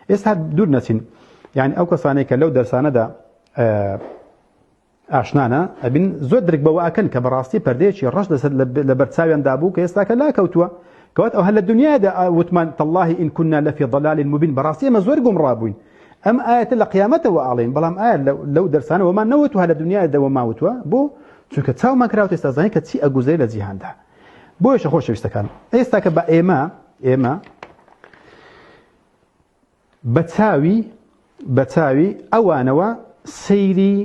ئێستا دوور نەچین یعنی ئەو کەسانەی کە لەو دەرسانەدا ئاشنانە ئەبین زۆر درک بەوە ئەکەن کە بەڕاستی پەردەیەکی ڕەش لە بەرچاویاندا بوو کە ئێستاکە لاکەوتووە کەوات ئەو هەر لە دنیادا وتمان تەڵڵاهی ئین کونا لەفی ضەلال مبین بەڕاستی ئێمە زۆر گومڕا بووین ئەم ئاەتە لە قیامەتەوە ئاڵێن بەڵام ئایا لەو دەرسانە وەمان نەوتووە هەر لە دنیادا وەماوتووە بۆ چونکە چاومان کراوە ئێستا زانین کە چی ئەگوزێ لە جیهاندا بۆیشە خۆشەویستەکان ئێستا کە بە ئێمە بەچاوی ئەوانەوە سەیری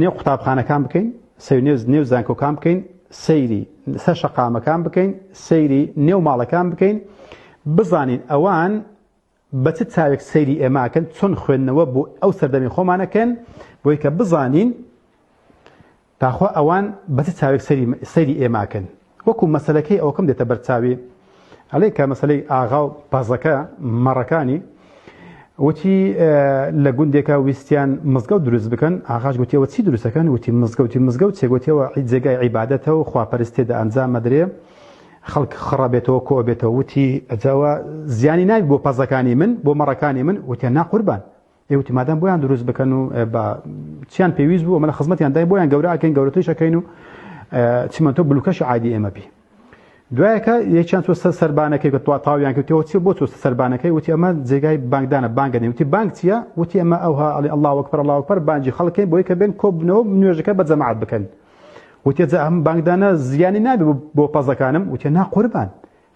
نێو قوتابخانەکان بکەین سەیری نێو زانکۆکان بکەین سەیری سەر شەقامەکان بکەین سەیری نێو ماڵەکان بکەین بزانین ئەوان بە چ چاوێک سەیری ئێماکەن چۆن خوێندنەوە بۆ ئەو سەردەمی خۆمانەکەن بۆی کە بزانین تاخوا ئەوان بە چ چاوێک سەیری ئێماکەن وەکو مەسەلەکەی ئەوکەم دێتە بەرچاوی ئەڵێ کە مەسەلەی ئاغا و پازەکە مەڕەکانی وتی لە گوندێکە ویستیان مزگەوت دروست بکەن ئاغاش گوتیەوە چی دروستەکەن وتی مزگەوت چێگوتیەوە جێگای عیبادەتەوە و خواپەرستی تێدا ئەنجام مەدرێ خەڵک خڕابێتەوە کۆ بێتەوە وتی ئەجاوە زیانی ناوی بۆ پەزەکانی من بۆ مەڕەکانی من وتیان ناقوربان ئێوتی مادام بۆیان دروست بکەن و بە چیان پێویست بوو ئەمە لە خزمەتیان دای بۆیان گەورە ئەکەین گەورەترش ئەکەین و چیمەتۆ بلوکەشی عادی ئێمە بی دوایەکە یەکیان چۆ سەربانەکەی کە تاویان کردەوە چی بۆ چۆ سەربانەکەی وتی ئەمە جێگای بانکدانە بانگەنێ وتی بانک چییە وتی ئەمە ئەوها ئەڵێ الله ئەکبەر بانجی خەڵکەی بۆی کە بێن کۆ بنەوە نوێژەکە بە جەماعەت بکەن وتی ئەم بانکدانە زیانی نابێ بۆ پەزەکانم وتی ناقوربان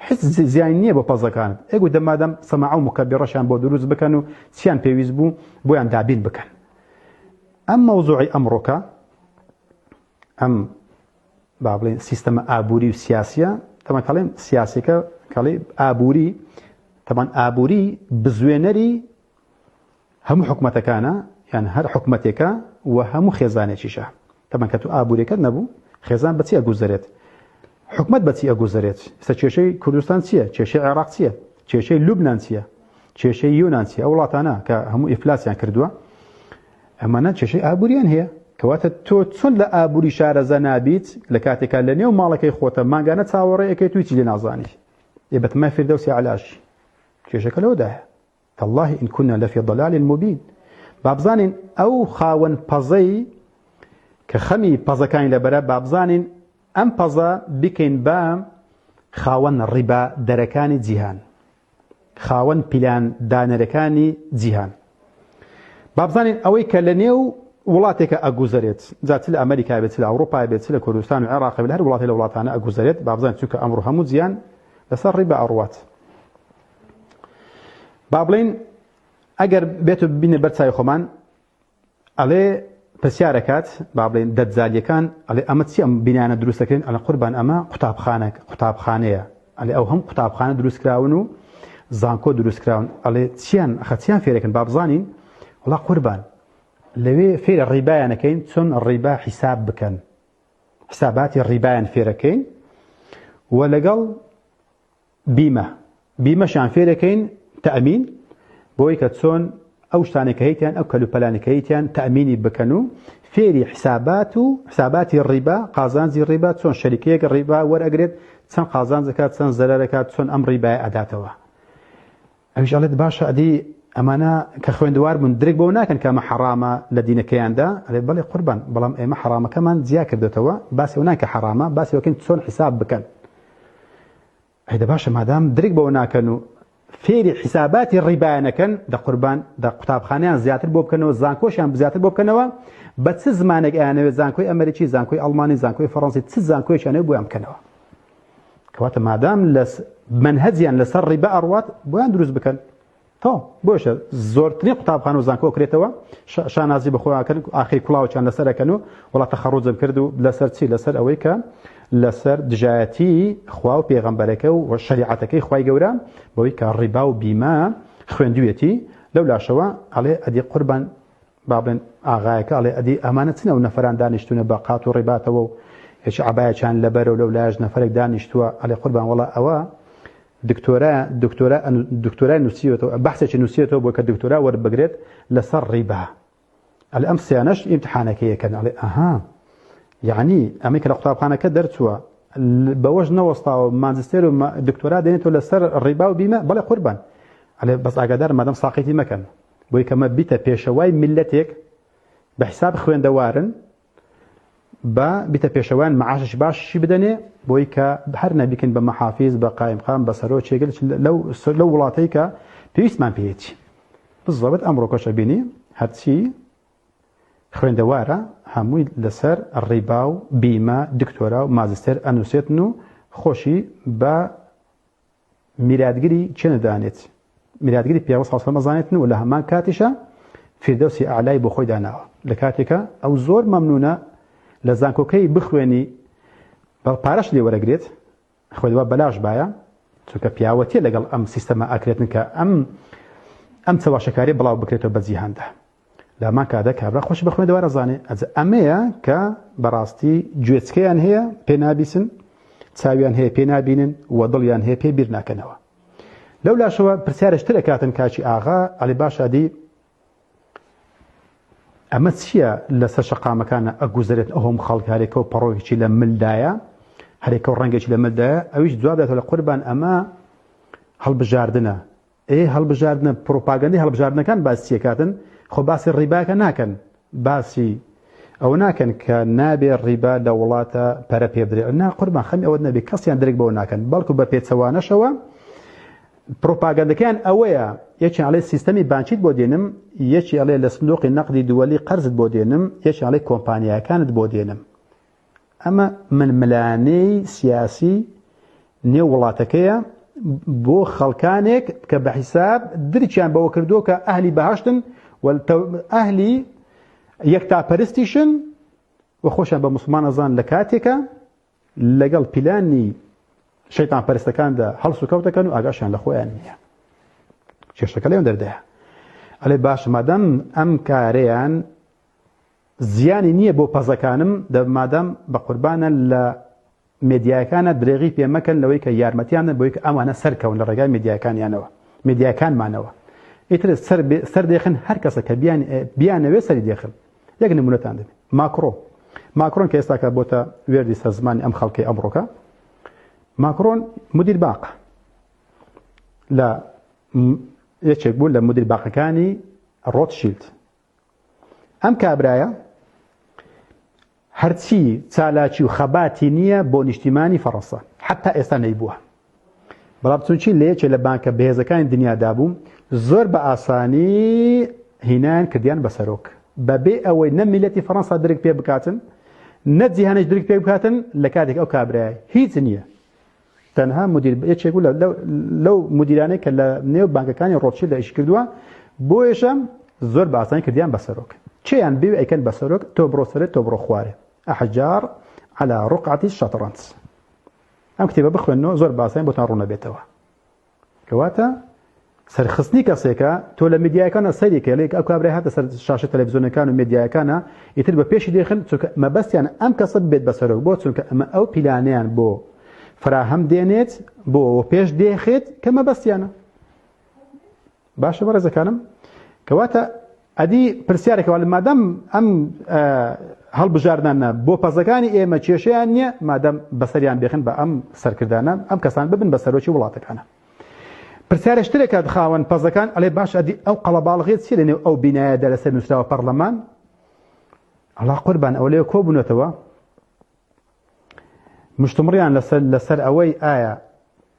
هیچ زیانی نییە بۆ پەزەکانت ئێگو دەمادەم سەماع و مکەبیڕەشیان بۆ دروست بکەن و چیان پێویست بوو بۆیان دابین بکەن ئەم مەوزوعی ئەمڕۆکە ئەم با بڵێن سیستەمە ئابووری و سیاسیە تەمان کەڵێم سیاسیەکە کەڵێ ئابووری تەمان ئابووری بزوێنەری هەموو حکومەتەکانە یان هەر حکومەتێکە و هەموو خێزانێکیشە تەمان کە تو ئابووریەکەت نەبوو خێزان بەچی ئەگوزارێت حکومەت بەچی ئەگوزارێت ئێستا کێشەی کوردستان چییە کێشەی عێراق چییە کێشەی لوبنان چییە کێشەی یۆنان چییە ئەو وڵاتانە کە هەموو ئیفلاسیان کردووە ئەمانە کێشەی ئابووریان هەیە کەواتە تۆ چۆن لە ئابووری شارەزە نابیت لە کاتێکا لە نێو ماڵەکەی خۆتە ماگانە چاوەڕێیەکەی توی چی لێ نازانی بەتمای فردەوسی عەلاشی کێشەکە لەوەدایە تەڵڵاهی ئین کونا لەفی ضەلال مبین بابزانین ئەو خاوەن پەزەی کە خەمی پەزەکانی لەبەرە بابزانین ئەم پەزە بکەین بە خاوەن ڕیبا دەرەکانی جیهان خاوەن پیلان دانەرەکانی جیهان بابزانین ئەوەی کە لە نێو وڵاتێکە ئەگوزارێت جات لە ئەمریکا بێت لە ئەوروپا بێت لە کوردستان و عێراق لە هەر وڵاتی لە وڵاتانە ئەگوزارێت بابزانین چونکە ئەمڕۆ هەموو جیان لەسەر ڕیبا ئەڕوات با بڵێن ئەگەر بێت و ببینە بەرچاوی خۆمان ئەڵێ پرسیارەکات با بڵێن دەجالیەکان ئەڵێ ئەمە چی ئەم بینانە دروستەکەن ئەڵێ قوربان ئەمە قوتابخانەیە ئەڵێ ئەو هەم قوتابخانە دروستکراون و زانکۆ دروستکراون ئەڵێ چیان فێرەکەن بابزانین وڵا قوربان لەوێ فێرە ڕیبایانەکەین چۆن ڕیبا حیساب بکەن حساباتی ڕیبایان فێرەکەین و لەگەڵ بیمەشان فێرەکەین تەئەمین بۆی کە چۆن ئەو شتانێکە هەیتیان ئەو کەلوپەلانێکە هەیتیان تەئەمینی بکەن و فێری حساباتی ڕیبا قازانجی ڕیبا چۆن شەریکەیەک ڕیبا وەرئەگرێت چەند قازانج دەکات چەند زەرەرەکات چۆن ئەم ڕیبای ئەداتەوە ئەویش ئەڵێت باشە ئەدی ئەمانە کە خوێندوار بوون درێک بۆ ناکەن کە ئەمە حەرامە لە دینەکەیاندا ئەڵێ بەڵێ قوربان بەڵام ئێمە حەرامەکەمان جیا کردێتەوە باسی ئەو ناکە حەرامە باسی ئەوکەین چۆن حیساب بکەن ئەیدە باشە مادام درێک بۆ ناکەن و فێری حیساباتی ڕیبایانەکەن دە قوربان دە قوتابخانەیان زیاتر بۆ بکەنەوە زانکۆشیان زیاتر بۆ بکەنەوە بە چ زمانێک ئەیانەوێت زانکۆی ئەمریکی زانکۆی ئەڵمانی زانکۆی فەڕەنسی چ زانکۆیشیانەوێت بۆیان بکەنەوە کەواتە مادام لە منهەجیان لەسەر ڕیبا ئەڕوات بۆیان دروست بکەن تۆ بۆشە زۆرترین قوتابخانە و زانکۆ کرێتەوە شانازی بەخۆیانکەن ئاخری کوڵاوچیان لەسەرەکەن و وڵات تەخەڕوجم کرد و لەسەر چی لەسەر ئەوەی کە لەسەر دژایەتی خوا و پێغەمبەرەکە و شەریعەتەکەی خوای گەورە بەوەی کە ڕیبا و بیمە خوێندوویەتی لەو لاشەوە ئەڵێ ئەدی قوربان با بڵێن ئاغایەکە ئەڵێ ئەدی ئەمانە چنە و نەفەران دانیشتونە بە قات و ڕیباتەوە و هیچ عەبایەکیان لەبەرە و لەو لایەش نەفەرێک دانیشتووە ئەڵێ قوربان وەڵا ئەوە دکتۆرای نووسیوەتەوە بەحسێکی نووسیێتەوە بۆ کە دکتۆرا وەربگرێت لەسەر ڕیبا ئەڵێ ئەم سیانەش ئیمتحانەکەیەکەن ئەڵێ ئەها یعنی ئەمەی کە لە قوتابخانەکە دەرچووە بەوەش نەوەستاوە ماجستێر و دکتۆرا دێنێتەوە لەسەر ڕیبا و بیمە بەڵێ قوربان على بس ئاگادار مادەم ساقیتی مەکەن بۆی کەمە بیتە پێشەوای میلەتێک بە حساب خوێندەوارن بە بیتە پێشەوایان معاشش باشی بدەنێ بۆی کە هەر نەبیکن بە مەحافیز بە قایمقام بە سەرۆکێک لەو وڵاتەی کە پێویستمان پێیەتی بزەوت ئەمڕۆ کۆچە بینی هەرچی خوێندەوارە هەمووی لەسەر ڕیبا و بیمە دکتۆرا و مازستێر ئەنووسێتن و خۆشی بە میراتگیری چێ نەدانێت میراتگیری پیاوە ساڵ مەزانێتن و لە هەمان کاتیشە فیردەوسی ئاعلای بۆ خۆی داناوە لە کاتێکە ئەو زۆر مەمنونە لە زانکۆکەی بخوێنی بە پارەش لێ وەرەگرێت خۆیەوە بەلاش باە چونکە پیاوەتیە لەگەڵ ئەم سیستەمە ئاکرێتن کە ئەم چەواشەکاری بڵاو بکرێتەوە بە جیهاندا لامان کادە کابرا خۆش بە خوێندەوە زانێ ئەمەیە کە بەڕاستی گوێچکەیان هەیە پێ نابیسن چاویان هەیە پێ نابینن و دڵیان هەیە پێ بیر ناکەنەوە لەو لاشەوە پرسیارشتر دەکاتن کاچی ئاغا ئەڵێ باشادی ئەمە چییە لەسەر شەقامەکانە ئەگوزارێت ئەوم خەڵکارێکە و پەڕۆیەکی لە ملدایە هەرێکە و ڕەنگێکی لە ملدایە ئەویش جواب دێتەوە لە قوربان ئەمە هەڵبژاردنە هەڵبژاردنە پرۆپاگەندەی هەڵبژاردنەکان باسی چیەکاتن خۆ باسی ڕیباکە ناکەن باسی ئەو ناکەن کە نابێ ڕیبا لە وڵاتە پەرە پێ بدرێت نا قوربان خەمی ئەوە نەبێت کەسیان درێک بەوە ناکەن بەڵکو بە پێچەوانەشەوە پرۆپاگەندەکەیان ئەوەیە یەکی ئەڵێ سیستەمی بانکیت بۆ دێنم یەکی ئەڵێ لە سندوقی نەقدی دووەلی قەرزت بۆ دێنم یەکی ئەڵێ کۆمپانیاکانت بۆ دێنم ئەمە ململانەی سیاسی نێو وڵاتەکەیە بۆ خەڵکانێک کە بە حیساب درچیان بەوە کردووە کە ئەهلی بەهاشتن ئەهلی یەکتاپەرستیشن و خۆشیان بە موسڵمان ئەزان لە کاتێکە لەگەڵ پیلانی شەیتان پەرستەکاندا هەڵس و کەوتەکەن و ئاگاشیان لە خۆیان نییە کێشەکە لێم دەردەیە ئەڵێ باش مادەم ئەم کارەیان زیانی نییە بۆ پەزەکانم دەمادەم بە قوربانە لە مێدیاکانە درێغی پێمەکەن لەوەی کە یارمەتیانە بۆی کە ئەمانە سەرکەون لە ڕێگای مێدیاکانیانەوە مێدیاکانمانەوە ئیتر سەر دێخن هەر کەسە کە بیانەوێ سەری دێخن یەک نمونەتان دەبێت ماکرۆن کە ئێستا کە بۆتە وێردی سەرزمانی ئەم خەڵکی ئەمڕۆکە ماکرۆن مدیر باقە لە یەکێک بوو لە مدیر باقەکانی ڕۆتشیلد ئەم کابرایە هەرچی چالاکی و خەباتی نییە بۆ نیشتیمانی فەڕەنسا حتا ئێستا نەیبووە بەڵام چونچی لە یەکێ لە بانکە بەهێزەکانی دنیادا بوو زۆر بە ئاسانی هینان کردیان بە سەرۆک بەبێ ئەوەی نە میلەتی فەڕەنسا درک پێ بکاتن نە جیهانیش درک پێ بکاتن لە کاتێک ئەو کابرایە هیچ نییە تەنها یەکێک بوو لەو مدیرانەی کە لە نێو بانکەکانی ڕۆتشیلد ئیش کردووە بۆیەشە زۆر بە ئاسانی کردیان بە سەرۆک چیان بێ ئەیکەن بە سەرۆک تۆ بڕۆ سەرێت تۆ بڕۆ خوارێ ئەحجار على ڕقعەتی شەترەنج ئەم کتێبە بخوێنەوە زۆر بە ئاسانی بۆتان ڕوونە بێتەوە کەواتە سەرخستنی کەسێکە تۆ لە میدیاکانە سەریکە لێک ئەو کابرای هاتە سەر شاشە تەلەڤیزیۆنەکان و میدیاکانە ئیتر بە پێشی دێخن چونکە مەبەستیان ئەم کەسە بێت بە سەرۆک بۆ چونکە ئەمە ئەو پیلانیان بۆ فراهەم دێنێت بۆ پێش دێخێت کە مەبەستیانە باشە بەڕێزەکانم کەواتە ئەدی پرسیارێکەوە مادەم ئەم هەڵبژاردنانە بۆ پەزەکانی ئێمە کێشەیان نییە مادەم بەسەریان بێخن بە ئەم سەرکردانە ئەم کەسان ببن بە سەرۆکی وڵاتەکانە پرسیارشترێکە خاوەن پەزەکان ئەڵێ باش ئەدی ئەو قەڵەباڵغێت چی لەنێو ئەو بینایەدا لەسەر نووسراوە پەرلەمان ئەڵا قوربان ئەو لێ کۆبوونەتەوە مشتمڕیان لەسەر ئەوەی ئایا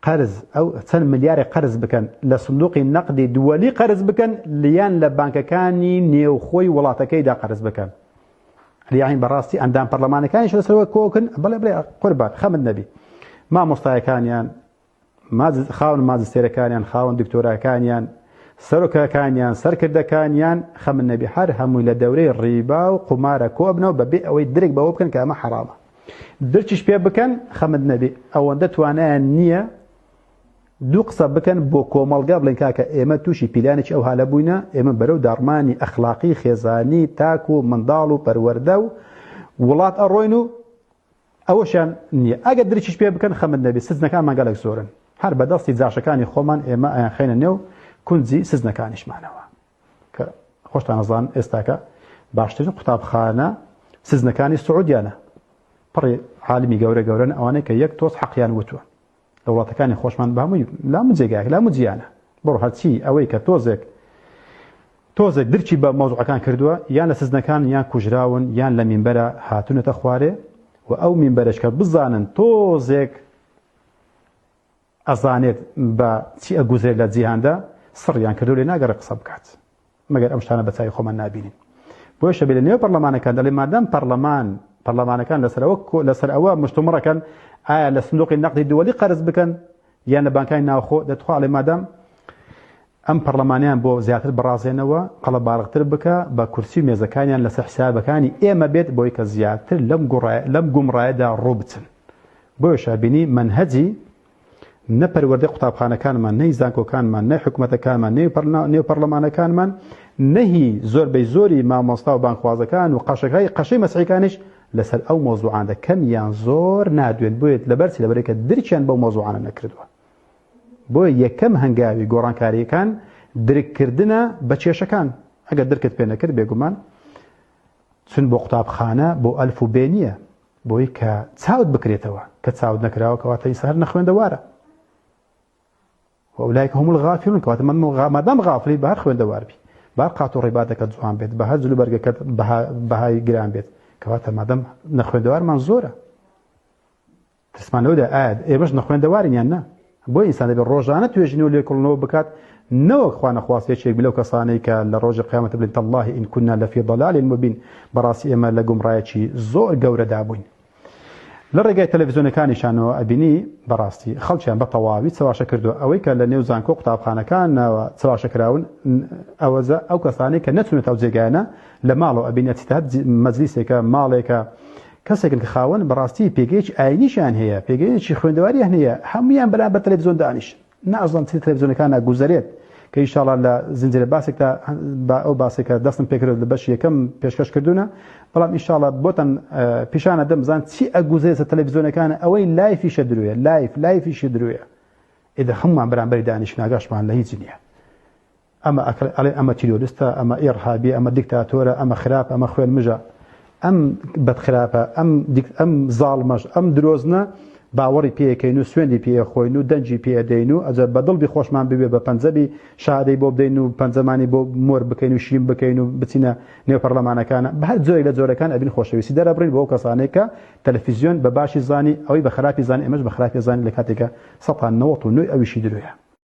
قەرز ئەو چەند ملیارێک قەرز بکەن لە سندوقی نەقدی دووەلی قەرز بکەن لیان لە بانکەکانی نێوخۆی وڵاتەکەیدا قەرز بکەن لیاین بەڕاستی ئەندام پەرلەمانەکانیش لەسەرەوە کۆکن بڵێ قوربان خەمت نەبی مامۆستایەکانیان خاون مازستێرەکانیان خاون دکتۆراکانیان سەرۆکەکانیان سەرکردەکانیان خەمت نەبی هەر هەمووی لە دەورەی ڕیبا و قومارە کۆبنەوە بەبێ ئەوەی درێک بەوە بکەن کە ئەمە حەرامە درچیش پێ بکەن خەمت نەبی ئەوەندە توانایان نییە دوو قسە بکەن بۆ کۆمەڵگا بڵێن کاکە ئێمە تووشی پیلانێکی ئەو هالە بووینە ئێمە بەرەو داڕمانی ئەخلاقی خێزانی تاک و منداڵ و پەروەردە و وڵات ئەڕۆین و ئەوەشیان نییە ئەگە درچیش پێ بکەن خەمت نەبی سزنەکان مەگەڵێک زۆرن هەر بەدەستی جاشەکانی خۆمان ئێمە ئەیان خێنە نێو کونجی سزنەکانیشمانەوە کە خۆشتان نەزان ئێستاکە باشترین قوتابخانە سزنەکانی سعودیانە پڕی عالمی گەورە گەورن ئەوانەیە کە یەک تۆز حەقیان وتووە لە وڵاتەکانی خۆشمان بە هەمووی لامو جێگایەک لامو جیانە بڕۆ هەرچی ئەوەی کە تۆزێک درچی بە مۆزوعەکان کردووە یان لە سزنەکان یان کوژراون یان لە مینبەرە هاتوونەتە خوارێ و ئەو مینبەرش کە بزانن تۆزێک ئەزانێت بە چی ئەگوزرێت لە جیهاندا سڕیان کردو لێ ناگەڕێ قسە بکات مەگەر ئەم شتانە بە چاوی خۆمان نابینین بۆیە شەبێ لە نێو پەرلەمانەکان دەڵێ مادام پەرلەمانەکان لەسەر ئەوە مشتومڕەکەن ئایا لە سندوقی نەقدی دووەلی قەرز بکەن یان لە بانکای ناوخۆ دەتخوا لێ مادام ئەم پەرلەمانیان بۆ زیاتر بەڕازێنەوە قەڵە بارقتر بکە بە کورسی و مێزەکانیان لەسەر حسابەکانی ئێمە بێت بۆی کە زیاتر لەم گومڕایەدا ڕوو بچن بۆیە شابینی منهەجی نەپەروەردەی قوتابخانەکانمان نەی زانکۆکانمان نەی حکوومەتەکانمان نێو پەرلەمانەکانمان نەهی زۆربەی زۆری مامۆستا و بانخوازەکان و قەشەی مەسیحیەکانیش لەسەر ئەو مۆزوعاندا کەمیان زۆر نادوێن بۆیێت لەبەرچی لەبەرێکە درچیان بەو مۆزوعانە نەکردووە بۆ یەکەم هەنگاوی گۆڕانکاریەکان درککردنە بە کێشەکان ئەگەر درکت پێ نەکرد بێگومان چون بۆ قوتابخانە بۆ ئەلف و بێ نییە بۆی کە چاوت بکرێتەوە کە چاوت نەکراوە کەواتە سەر نەخوێندەوارە وأولئك هم الغافلون كواتە مادام غافلی بە هەر خوێندەوار بی با قات و ڕێباتەکە جوان بێت بە هەر جلو بەرگەکەت بەهای گران بێت کەواتە مادام نەخوێندەوارمان زۆرە ترسمانەوەدا ئایا ئێمەش نەخوێندەوارین یان نە بۆ ئینسان دەبێت ڕۆژانە توێژینەوە لێکۆڵنەوە بکات نەوەک خوا نەخواستێکێک بلەو کەسانەی کە لە ڕۆژی قیامەتە بڵێن تەڵڵاهی ئین کونا لەفی ضەلال مبین بەڕاستی ئێمە لە گومڕایەکی زۆر گەورەدا بووین لە ڕێگای تەلەڤیزیۆنەکانیشانەوە ئەبینی بەڕاستی خەڵکیان بە تەواوی چاواشە کردووە ئەوەی کە لە نێو زانکۆ قوتابخانەکانەوە چاواشەکراون ئەو کەسانی کە نەچونێت ئەو جێگایانە لە ماڵەوە ئەبینێت مەجلیسێکە ماڵێکە کەسێکن کە خاوەن بەڕاستی پێگەیەکی ئاینیشیان هەیە پێگەیەکی خوێندەواریان هەیە هەمویان بەرامبەر تەلەڤیزیۆن دانیش نازڵم چی تەلەڤیزیۆنەکان گوزارێت کە ئینشاڵڵا لە زنجیرە باسێکدا ئەو باسێکە دەستم پێکرد لە بەش یەکەم پێشکەش کردوونە بەڵام ئینشاڵڵا بۆتەن پیشانە دەمزان چی ئەگوزێتە تەلەڤیزیۆنەکانە ئەوەی لایفیشە درویە لایفیشی درویە ئێدە هەمومان بەرامبەری دانیش ناگاشمان لە هیچ نییە ئەمە تیرۆریستە ئەمە ئێرهابی ئەمە دیکتاتۆرە ئەمە خراپ ئەمە خوێن مژە ئەم بەدخراپە ئەم زاڵمەش ئەم درۆزنە باوەڕی پێەکەین و سوێندی پێخۆین و دەنجی پێدەین و ئەجە بەدڵبی خۆشمان ببێ بە پەنجەبی شادەی بۆ بدەین و پەنجەمانی بۆ مۆر بکەین و شیم بکەین و بچینە نێو پەرلەمانەکانە بە هەر جۆرێک لە جۆرەکان ئەبین خۆشەویستی دەرەبڕین بۆ ئەو کەسانێک کە تەلەڤیزیۆن بە باشی زانی ئەوەی بە خراپی زانی ئەمەش بە خراپی زانی لە کاتێکە ١٩٩ ئەویشی درۆیە